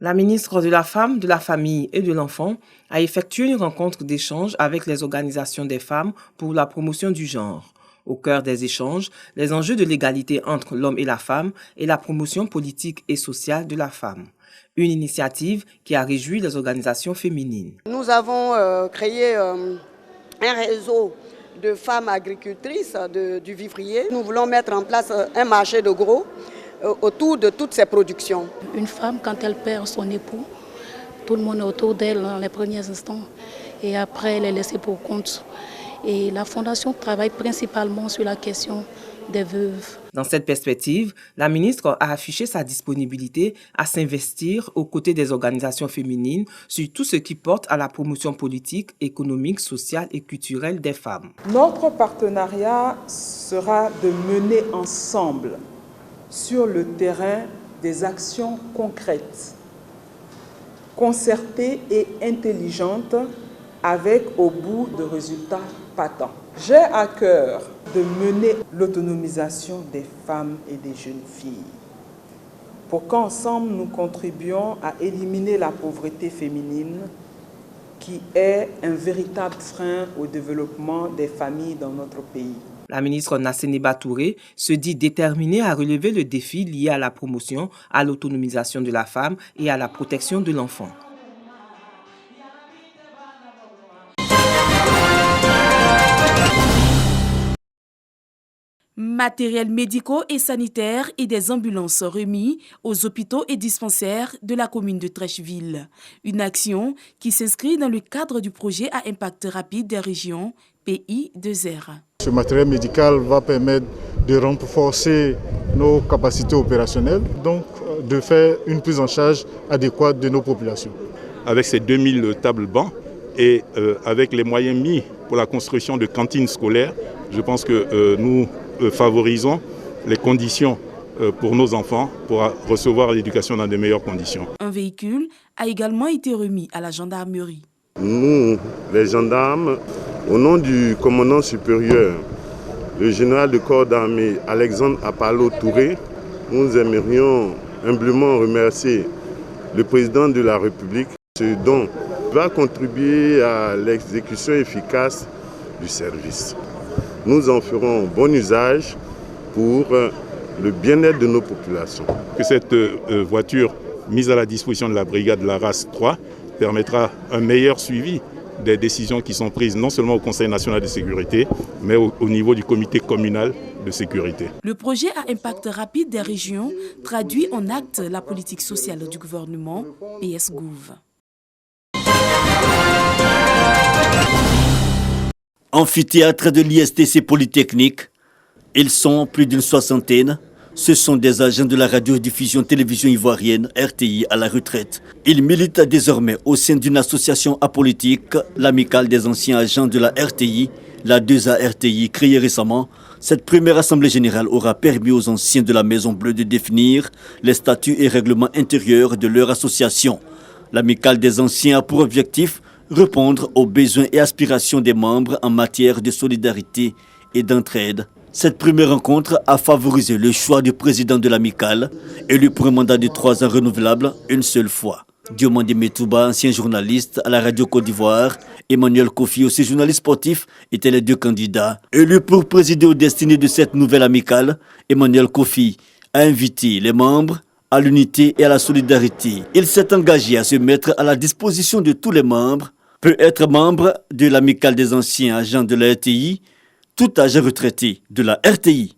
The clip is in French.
La ministre de la Femme, de la Famille et de l'Enfant a effectué une rencontre d'échange avec les organisations des femmes pour la promotion du genre. Au cœur des échanges, les enjeux de l'égalité entre l'homme et la femme et la promotion politique et sociale de la femme. Une initiative qui a réjoui les organisations féminines. Nous avons créé un réseau de femmes agricultrices du vivrier. Nous voulons mettre en place un marché de gros autour de toutes ces productions. Une femme, quand elle perd son époux, tout le monde est autour d'elle dans les premiers instants et après elle est laissée pour compte. Et la Fondation travaille principalement sur la question des veuves. Dans cette perspective, la ministre a affiché sa disponibilité à s'investir aux côtés des organisations féminines sur tout ce qui porte à la promotion politique, économique, sociale et culturelle des femmes. Notre partenariat sera de mener ensemble sur le terrain des actions concrètes, concertées et intelligentes avec au bout de résultats patents. J'ai à cœur de mener l'autonomisation des femmes et des jeunes filles pour qu'ensemble nous contribuions à éliminer la pauvreté féminine qui est un véritable frein au développement des familles dans notre pays. La ministre Nassénéba Touré se dit déterminée à relever le défi lié à la promotion, à l'autonomisation de la femme et à la protection de l'enfant. Matériels médicaux et sanitaires et des ambulances remis aux hôpitaux et dispensaires de la commune de Trècheville. Une action qui s'inscrit dans le cadre du projet à impact rapide des régions PI2R. Ce matériel médical va permettre de renforcer nos capacités opérationnelles, donc de faire une prise en charge adéquate de nos populations. Avec ces 2000 tables bancs et avec les moyens mis pour la construction de cantines scolaires, je pense que nous favorisons les conditions pour nos enfants pour recevoir l'éducation dans de meilleures conditions. Un véhicule a également été remis à la gendarmerie. Nous, les gendarmes, au nom du commandant supérieur, le général de corps d'armée Alexandre Apalo Touré, nous aimerions humblement remercier le président de la République. Ce don va contribuer à l'exécution efficace du service. Nous en ferons bon usage pour le bien-être de nos populations. Que cette voiture mise à la disposition de la brigade Laras 3 permettra un meilleur suivi des décisions qui sont prises non seulement au Conseil national de sécurité, mais au niveau du comité communal de sécurité. Le projet à impact rapide des régions traduit en actes la politique sociale du gouvernement PS-Gouv. Amphithéâtre de l'ISTC Polytechnique, ils sont plus d'une soixantaine. Ce sont des agents de la radiodiffusion télévision ivoirienne, RTI, à la retraite. Ils militent désormais au sein d'une association apolitique, l'Amicale des anciens agents de la RTI, la 2A RTI, créée récemment. Cette première assemblée générale aura permis aux anciens de la Maison Bleue de définir les statuts et règlements intérieurs de leur association. L'Amicale des anciens a pour objectif répondre aux besoins et aspirations des membres en matière de solidarité et d'entraide. Cette première rencontre a favorisé le choix du président de l'amicale, élu pour un mandat de 3 ans renouvelable une seule fois. Diomandé Metouba, ancien journaliste à la radio Côte d'Ivoire, Emmanuel Kofi, aussi journaliste sportif, étaient les deux candidats. Élu pour présider aux destinées de cette nouvelle amicale, Emmanuel Kofi a invité les membres à l'unité et à la solidarité. Il s'est engagé à se mettre à la disposition de tous les membres, peut être membre de l'amicale des anciens agents de la RTI, tout agent retraité de la RTI.